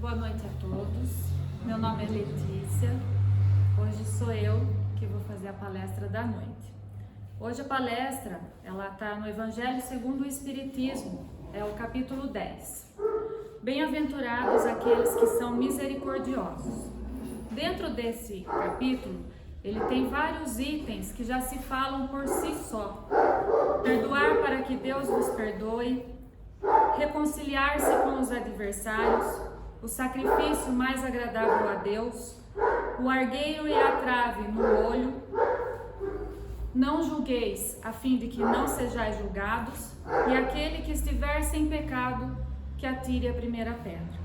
Boa noite a todos. Meu nome é Letícia. Hoje sou eu que vou fazer a palestra da noite. Hoje a palestra, ela está no Evangelho segundo o Espiritismo, é o capítulo 10. Bem-aventurados aqueles que são misericordiosos. Dentro desse capítulo, ele tem vários itens que já se falam por si só. Perdoar para que Deus vos perdoe, reconciliar-se com os adversários, o sacrifício mais agradável a Deus, o argueiro e a trave no olho, não julgueis a fim de que não sejais julgados, e aquele que estiver sem pecado, que atire a primeira pedra.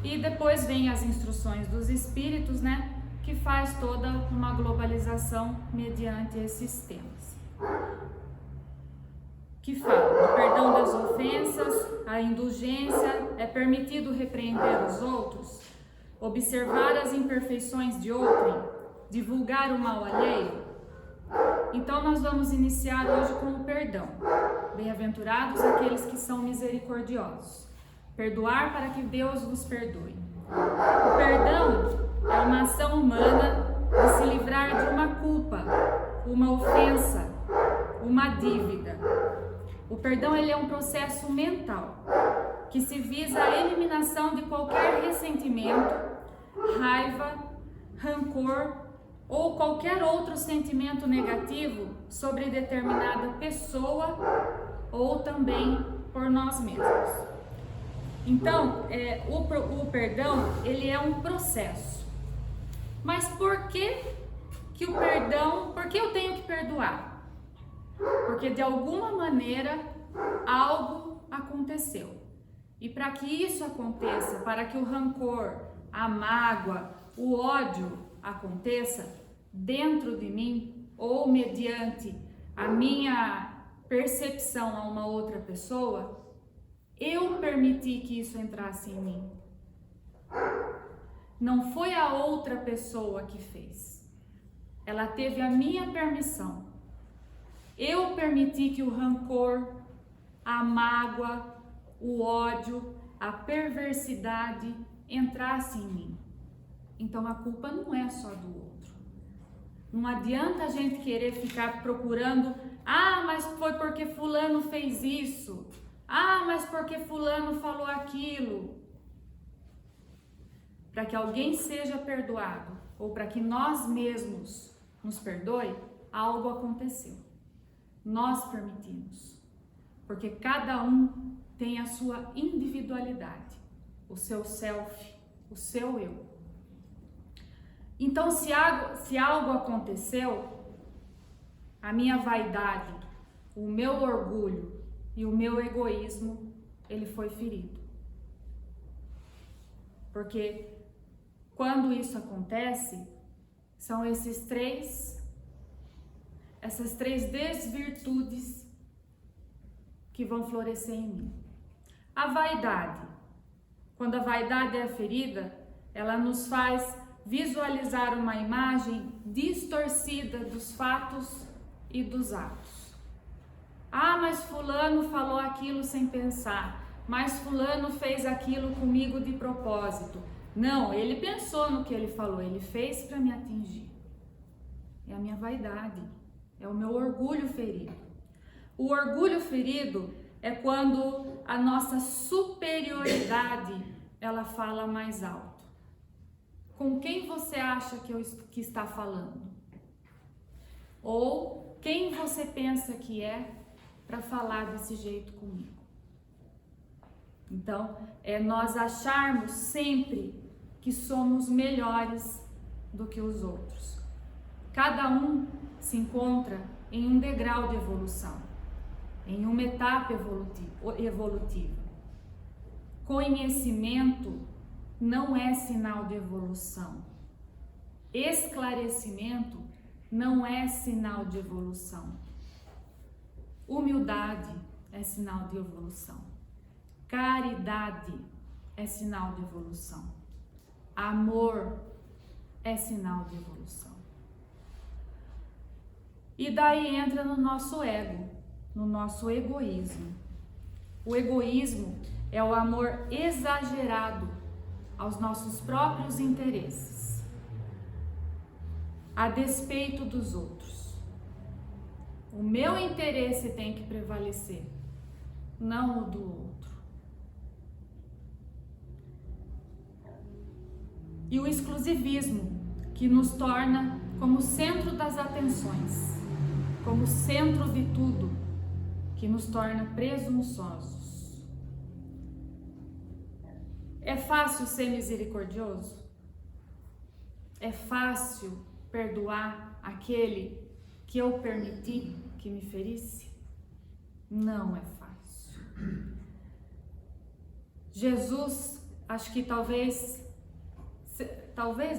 E depois vem as instruções dos Espíritos, que faz toda uma globalização mediante esses temas. Que fala do perdão das ofensas, a indulgência, é permitido repreender os outros, observar as imperfeições de outrem, divulgar o mal alheio. Então nós vamos iniciar hoje com o perdão. Bem-aventurados aqueles que são misericordiosos. Perdoar para que Deus vos perdoe. O perdão é uma ação humana de se livrar de uma culpa, uma ofensa, uma dívida. O perdão ele é um processo mental que se visa a eliminação de qualquer ressentimento, raiva, rancor ou qualquer outro sentimento negativo sobre determinada pessoa ou também por nós mesmos. Então, o perdão ele é um processo. Mas por que eu tenho que perdoar? Porque de alguma maneira algo aconteceu. E para que isso aconteça, para que o rancor, a mágoa, o ódio aconteça dentro de mim ou mediante a minha percepção a uma outra pessoa, eu permiti que isso entrasse em mim. Não foi a outra pessoa que fez. Ela teve a minha permissão. Eu permiti que o rancor, a mágoa, o ódio, a perversidade entrasse em mim. Então a culpa não é só do outro. Não adianta a gente querer ficar procurando, mas foi porque fulano fez isso. Mas porque fulano falou aquilo. Para que alguém seja perdoado ou para que nós mesmos nos perdoe, algo aconteceu. Nós permitimos, porque cada um tem a sua individualidade, o seu self, o seu eu. Então, se algo aconteceu, a minha vaidade, o meu orgulho e o meu egoísmo, ele foi ferido. Porque quando isso acontece, são essas três desvirtudes que vão florescer em mim. A vaidade. Quando a vaidade é ferida, ela nos faz visualizar uma imagem distorcida dos fatos e dos atos. Mas fulano falou aquilo sem pensar. Mas fulano fez aquilo comigo de propósito. Não, ele pensou no que ele falou, ele fez para me atingir. É a minha vaidade. É o meu orgulho ferido. O orgulho ferido é quando a nossa superioridade, ela fala mais alto. Com quem você acha que está falando? Ou quem você pensa que é para falar desse jeito comigo? Então, é nós acharmos sempre que somos melhores do que os outros. Cada um se encontra em um degrau de evolução, em uma etapa evolutiva. Conhecimento não é sinal de evolução. Esclarecimento não é sinal de evolução. Humildade é sinal de evolução. Caridade é sinal de evolução. Amor é sinal de evolução. E daí entra no nosso ego, no nosso egoísmo. O egoísmo é o amor exagerado aos nossos próprios interesses, a despeito dos outros. O meu interesse tem que prevalecer, não o do outro. E o exclusivismo, que nos torna como centro das atenções, como centro de tudo, que nos torna presunçosos. É fácil ser misericordioso? É fácil perdoar aquele que eu permiti que me ferisse? Não é fácil. Jesus, acho que talvez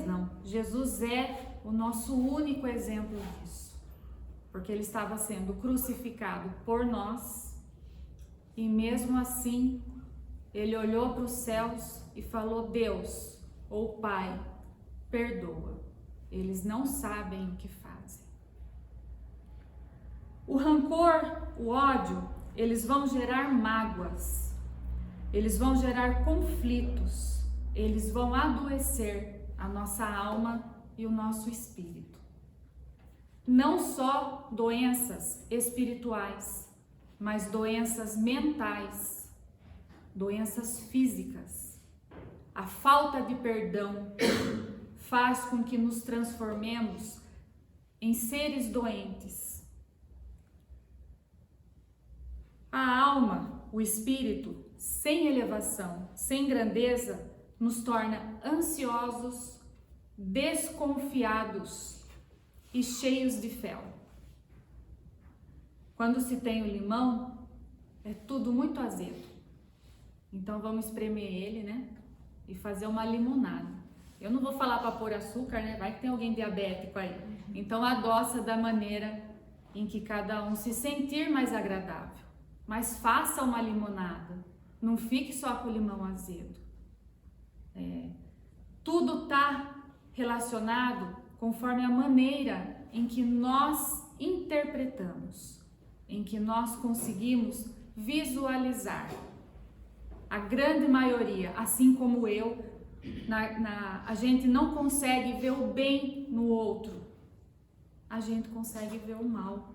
não, Jesus é o nosso único exemplo disso, porque ele estava sendo crucificado por nós e mesmo assim ele olhou para os céus e falou: Deus, ou Pai, perdoa, eles não sabem o que fazem. O rancor, o ódio, eles vão gerar mágoas, eles vão gerar conflitos, eles vão adoecer a nossa alma e o nosso espírito. Não só doenças espirituais, mas doenças mentais, doenças físicas. A falta de perdão faz com que nos transformemos em seres doentes. A alma, o espírito, sem elevação, sem grandeza, nos torna ansiosos, desconfiados e cheios de fel. Quando se tem o limão, é tudo muito azedo. Então vamos espremer ele, né? E fazer uma limonada. Eu não vou falar para pôr açúcar, né? Vai que tem alguém diabético aí. Então adoça da maneira em que cada um se sentir mais agradável. Mas faça uma limonada. Não fique só com o limão azedo. Tudo está relacionado conforme a maneira em que nós interpretamos, em que nós conseguimos visualizar. A grande maioria, assim como eu, a gente não consegue ver o bem no outro, a gente consegue ver o mal.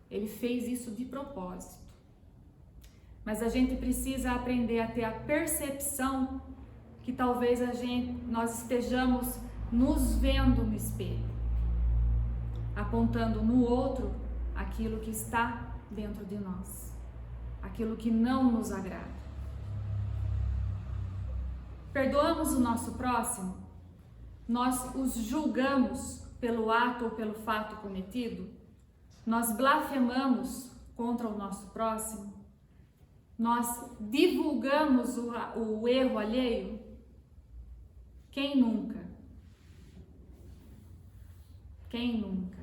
Ele fez isso de propósito. Mas a gente precisa aprender a ter a percepção que talvez nós estejamos nos vendo no espelho, apontando no outro aquilo que está dentro de nós, aquilo que não nos agrada. Perdoamos o nosso próximo? Nós os julgamos pelo ato ou pelo fato cometido? Nós blasfemamos contra o nosso próximo? Nós divulgamos o erro alheio? Quem nunca? Quem nunca?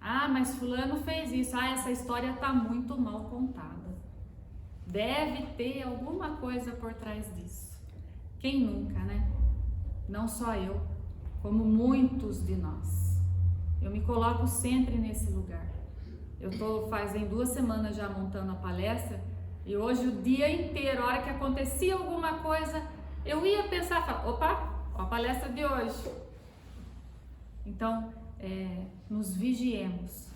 Ah, mas fulano fez isso. Ah, essa história está muito mal contada. Deve ter alguma coisa por trás disso. Quem nunca, né? Não só eu, como muitos de nós. Eu me coloco sempre nesse lugar. Eu fazem 2 semanas já montando a palestra e hoje o dia inteiro, a hora que acontecia alguma coisa, eu ia pensar, opa, a palestra de hoje. Então, nos vigiemos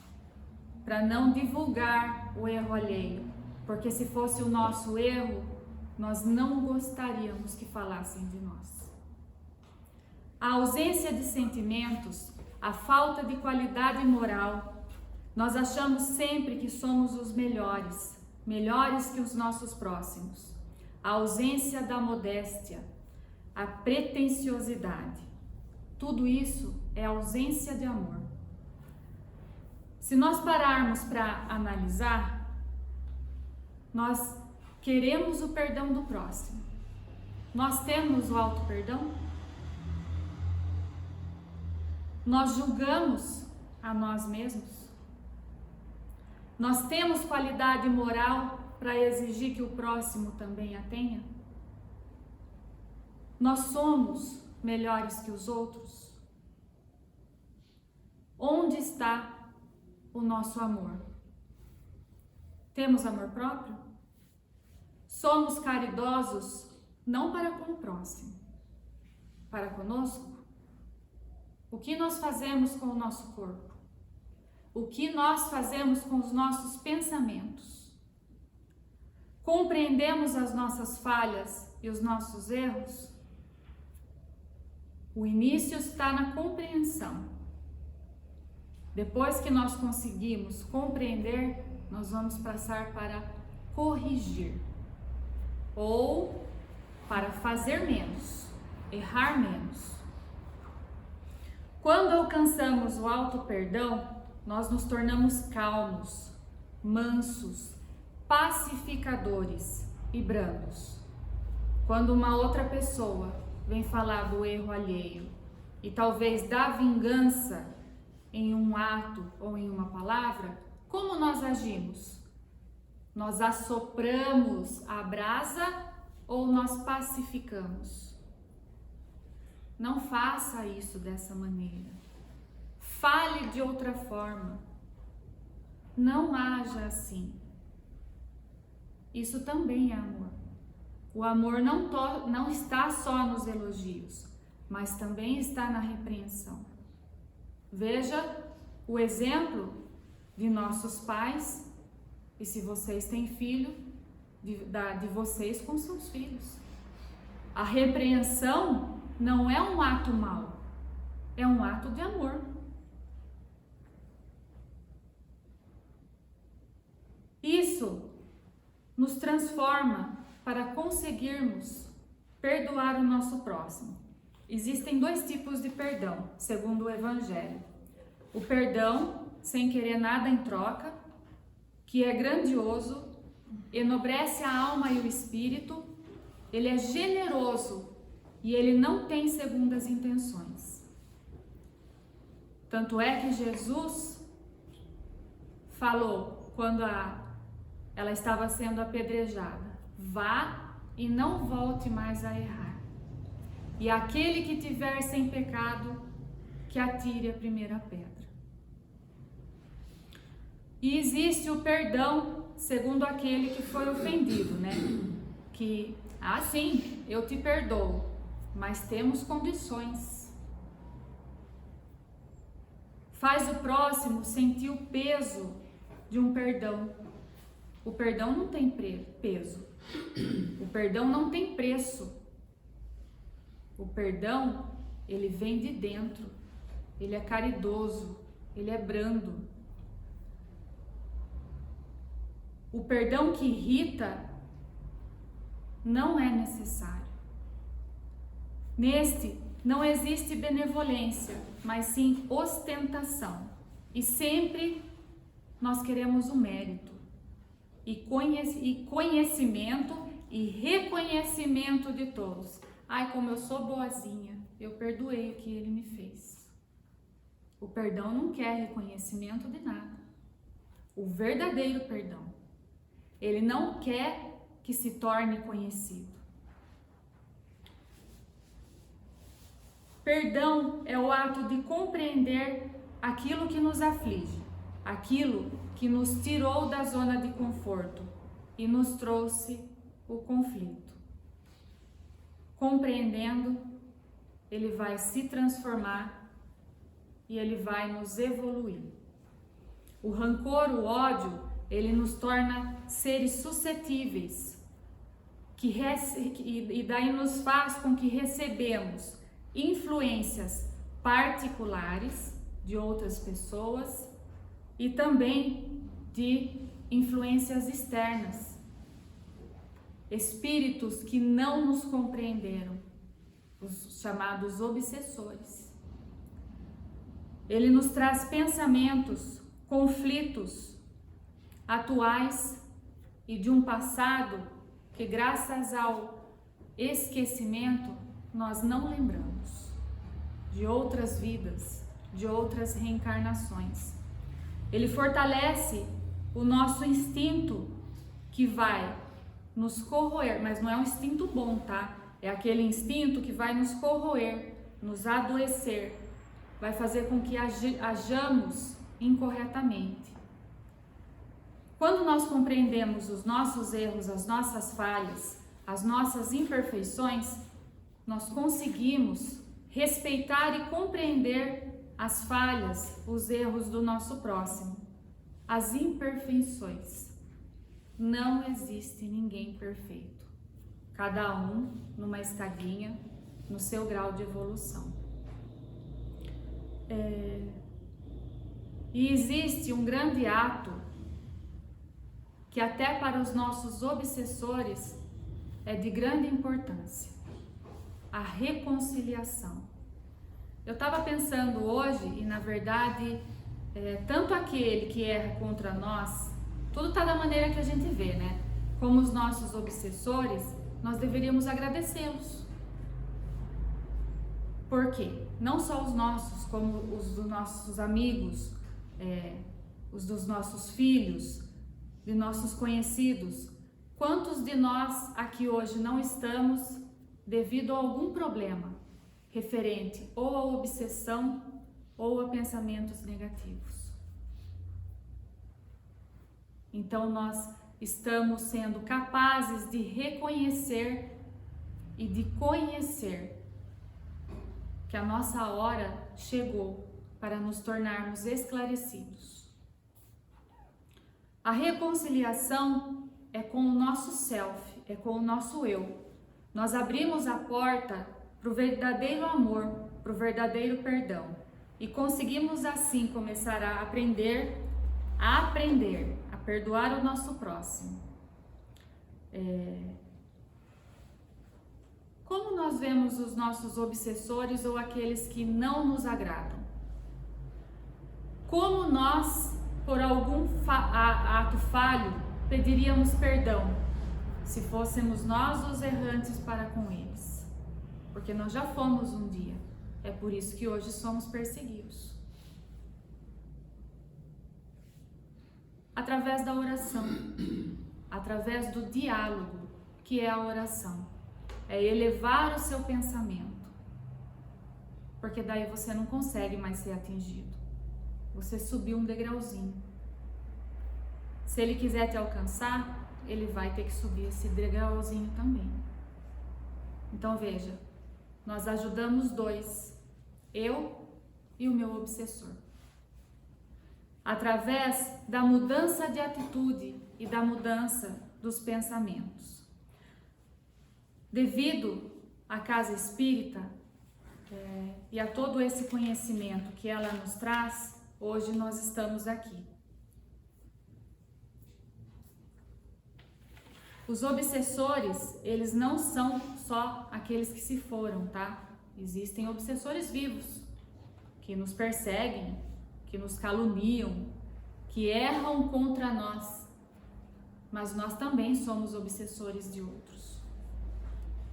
para não divulgar o erro alheio, porque se fosse o nosso erro, nós não gostaríamos que falassem de nós. A ausência de sentimentos, a falta de qualidade moral, nós achamos sempre que somos os melhores que os nossos próximos. A ausência da modéstia, a pretensiosidade, tudo isso é ausência de amor. Se nós pararmos para analisar, nós queremos o perdão do próximo. Nós temos o auto-perdão? Nós julgamos a nós mesmos? Nós temos qualidade moral para exigir que o próximo também a tenha? Nós somos melhores que os outros? Onde está o nosso amor? Temos amor próprio? Somos caridosos não para com o próximo, para conosco? O que nós fazemos com o nosso corpo? O que nós fazemos com os nossos pensamentos? Compreendemos as nossas falhas e os nossos erros? O início está na compreensão. Depois que nós conseguimos compreender, nós vamos passar para corrigir ou para fazer menos, errar menos. Quando alcançamos o auto-perdão, nós nos tornamos calmos, mansos, pacificadores e brandos. Quando uma outra pessoa vem falar do erro alheio e talvez da vingança em um ato ou em uma palavra, como nós agimos? Nós assopramos a brasa ou nós pacificamos? Não faça isso dessa maneira. Fale de outra forma. Não haja assim. Isso também é amor. O amor não está só nos elogios, mas também está na repreensão. Veja o exemplo de nossos pais, e se vocês têm filho, de vocês com seus filhos. A repreensão não é um ato mau, é um ato de amor. Isso nos transforma para conseguirmos perdoar o nosso próximo. Existem dois tipos de perdão, segundo o Evangelho. O perdão sem querer nada em troca, que é grandioso, enobrece a alma e o espírito, ele é generoso e ele não tem segundas intenções. Tanto é que Jesus falou quando ela estava sendo apedrejada: vá e não volte mais a errar. E aquele que tiver sem pecado, que atire a primeira pedra. E existe o perdão segundo aquele que foi ofendido, né? Que, sim, eu te perdoo, mas temos condições. Faz o próximo sentir o peso de um perdão. O perdão não tem peso. O perdão não tem preço. O perdão, ele vem de dentro. Ele é caridoso, ele é brando. O perdão que irrita não é necessário. Neste não existe benevolência, mas sim ostentação. E sempre nós queremos o mérito, e conhecimento e reconhecimento de todos. Ai, como eu sou boazinha, eu perdoei o que ele me fez. O perdão não quer reconhecimento de nada. O verdadeiro perdão, ele não quer que se torne conhecido. Perdão é o ato de compreender aquilo que nos aflige, aquilo que nos tirou da zona de conforto e nos trouxe o conflito. Compreendendo, ele vai se transformar e ele vai nos evoluir. O rancor, o ódio, ele nos torna seres suscetíveis, e daí nos faz com que recebemos influências particulares de outras pessoas e também de influências externas. Espíritos que não nos compreenderam, os chamados obsessores. Ele nos traz pensamentos, conflitos atuais e de um passado que, graças ao esquecimento, nós não lembramos, de outras vidas, de outras reencarnações. Ele fortalece o nosso instinto que vai nos corroer, mas não é um instinto bom, tá? É aquele instinto que vai nos corroer, nos adoecer, vai fazer com que hajamos incorretamente. Quando nós compreendemos os nossos erros, as nossas falhas, as nossas imperfeições, nós conseguimos respeitar e compreender as falhas, os erros do nosso próximo, as imperfeições. Não existe ninguém perfeito, cada um numa escadinha, no seu grau de evolução. E existe um grande ato que até para os nossos obsessores é de grande importância: a reconciliação. Eu estava pensando hoje, e na verdade, tanto aquele que erra contra nós, tudo está da maneira que a gente vê, né? Como os nossos obsessores, nós deveríamos agradecê-los. Por quê? Não só os nossos, como os dos nossos amigos, os dos nossos filhos, de nossos conhecidos. Quantos de nós aqui hoje não estamos devido a algum problema referente ou a obsessão ou a pensamentos negativos? Então nós estamos sendo capazes de reconhecer e de conhecer que a nossa hora chegou para nos tornarmos esclarecidos. A reconciliação é com o nosso self, é com o nosso eu. Nós abrimos a porta para o verdadeiro amor, para o verdadeiro perdão. E conseguimos assim começar a aprender a perdoar o nosso próximo. Como nós vemos os nossos obsessores ou aqueles que não nos agradam? Como nós, por algum ato falho, pediríamos perdão se fôssemos nós os errantes para com eles? Porque nós já fomos um dia, é por isso que hoje somos perseguidos. Através da oração, através do diálogo, que é a oração, é elevar o seu pensamento, porque daí você não consegue mais ser atingido. Você subiu um degrauzinho. Se ele quiser te alcançar, ele vai ter que subir esse degrauzinho também. Então veja, nós ajudamos dois, eu e o meu obsessor, através da mudança de atitude e da mudança dos pensamentos. Devido à casa espírita e a todo esse conhecimento que ela nos traz, hoje nós estamos aqui. Os obsessores, eles não são só aqueles que se foram, tá? Existem obsessores vivos, que nos perseguem, que nos caluniam, que erram contra nós. Mas nós também somos obsessores de outros,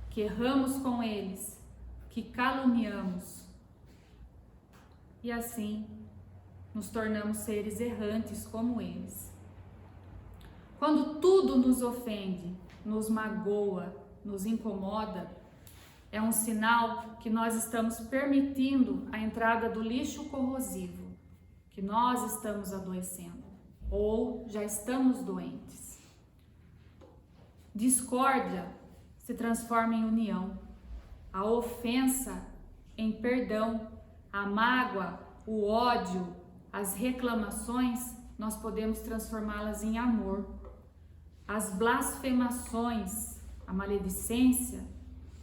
que erramos com eles, que caluniamos. E assim, nos tornamos seres errantes como eles. Quando tudo nos ofende, nos magoa, nos incomoda, é um sinal que nós estamos permitindo a entrada do lixo corrosivo, que nós estamos adoecendo ou já estamos doentes. Discórdia se transforma em união, a ofensa em perdão, a mágoa, o ódio, as reclamações, nós podemos transformá-las em amor. As blasfemações, a maledicência,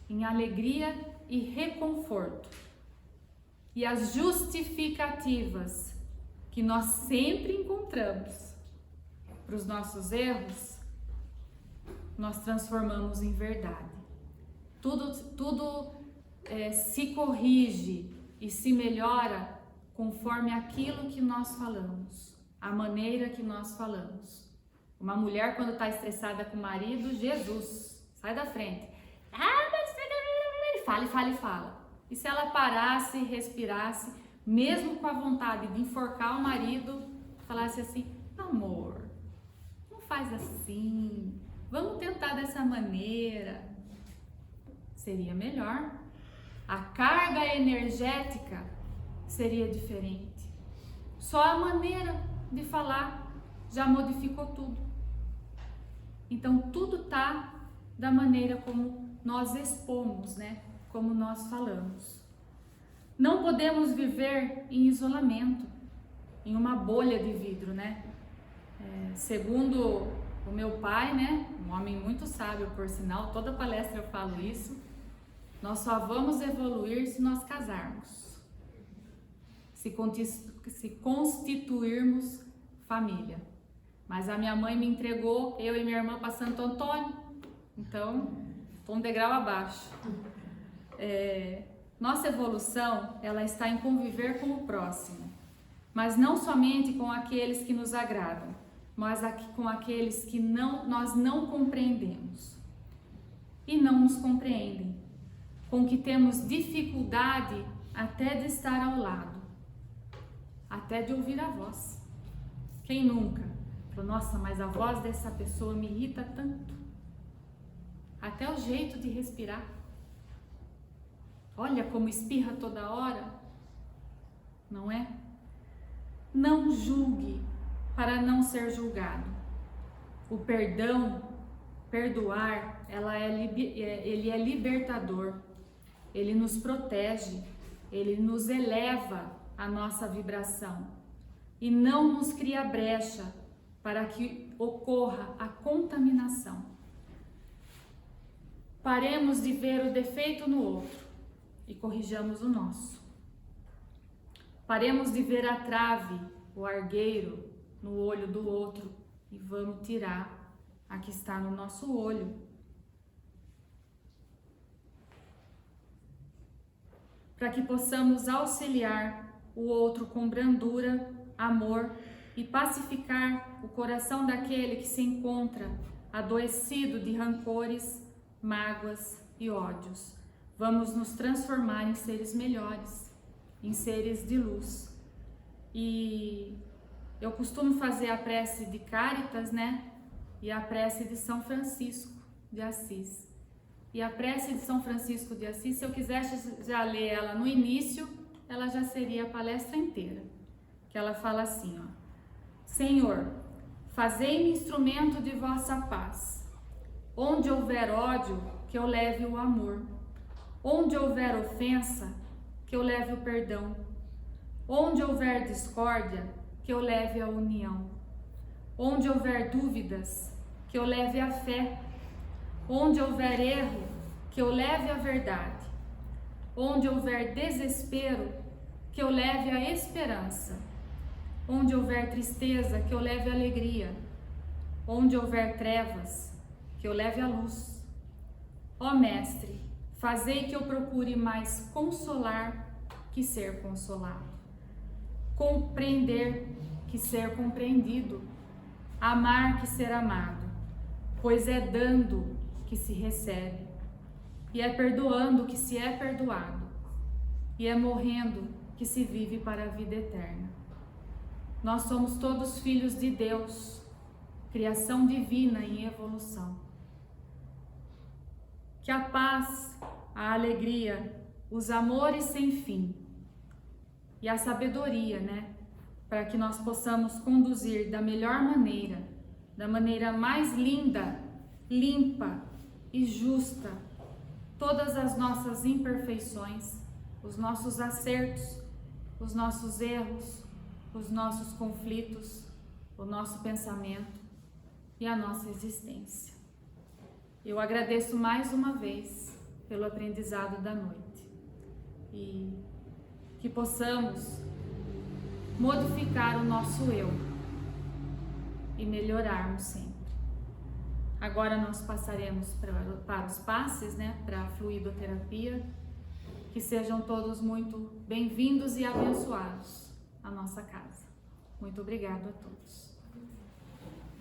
em alegria e reconforto. E as justificativas que nós sempre encontramos para os nossos erros, nós transformamos em verdade. Tudo se corrige e se melhora conforme aquilo que nós falamos, a maneira que nós falamos. Uma mulher, quando está estressada com o marido, Jesus, sai da frente. Fala. E se ela parasse e respirasse, mesmo com a vontade de enforcar o marido, falasse assim: amor, não faz assim, vamos tentar dessa maneira. Seria melhor. A carga energética seria diferente. Só a maneira de falar já modificou tudo. Então tudo tá da maneira como nós expomos, né? Como nós falamos. Não podemos viver em isolamento, em uma bolha de vidro, né? Segundo o meu pai, né? Um homem muito sábio, por sinal, toda palestra eu falo isso. Nós só vamos evoluir se nós casarmos, se constituirmos família. Mas a minha mãe me entregou, eu e minha irmã, para Santo Antônio, então estou um degrau abaixo. Nossa evolução, ela está em conviver com o próximo, mas não somente com aqueles que nos agradam, mas com aqueles que nós não compreendemos e não nos compreendem, com que temos dificuldade até de estar ao lado, até de ouvir a voz. Quem nunca? Falou, nossa, mas a voz dessa pessoa me irrita tanto. Até o jeito de respirar. Olha como espirra toda hora. Não é? Não julgue para não ser julgado. O perdão, perdoar, ele é libertador. Ele nos protege, ele nos eleva a nossa vibração e não nos cria brecha para que ocorra a contaminação. Paremos de ver o defeito no outro e corrijamos o nosso. Paremos de ver a trave, o argueiro no olho do outro e vamos tirar a que está no nosso olho. Para que possamos auxiliar o outro com brandura, amor e pacificar o coração daquele que se encontra adoecido de rancores, mágoas e ódios. Vamos nos transformar em seres melhores, em seres de luz. E eu costumo fazer a prece de Cáritas, né? E a prece de São Francisco de Assis. E a prece de São Francisco de Assis, se eu quisesse já ler ela no início, ela já seria a palestra inteira. Que ela fala assim, ó: Senhor, fazei-me instrumento de vossa paz. Onde houver ódio, que eu leve o amor. Onde houver ofensa, que eu leve o perdão. Onde houver discórdia, que eu leve a união. Onde houver dúvidas, que eu leve a fé. Onde houver erro, que eu leve a verdade. Onde houver desespero, que eu leve a esperança. Onde houver tristeza, que eu leve a alegria. Onde houver trevas, que eu leve a luz. Ó Mestre, fazei que eu procure mais consolar que ser consolado. Compreender que ser compreendido. Amar que ser amado. Pois é dando que se recebe, e é perdoando que se é perdoado, e é morrendo que se vive para a vida eterna. Nós somos todos filhos de Deus, criação divina em evolução. Que a paz, a alegria, os amores sem fim e a sabedoria, né, para que nós possamos conduzir da melhor maneira, da maneira mais linda, limpa e justa, todas as nossas imperfeições, os nossos acertos, os nossos erros, os nossos conflitos, o nosso pensamento e a nossa existência. Eu agradeço mais uma vez pelo aprendizado da noite e que possamos modificar o nosso eu e melhorarmos sempre. Agora nós passaremos para os passes, né, para a fluidoterapia. Que sejam todos muito bem-vindos e abençoados à nossa casa. Muito obrigado a todos.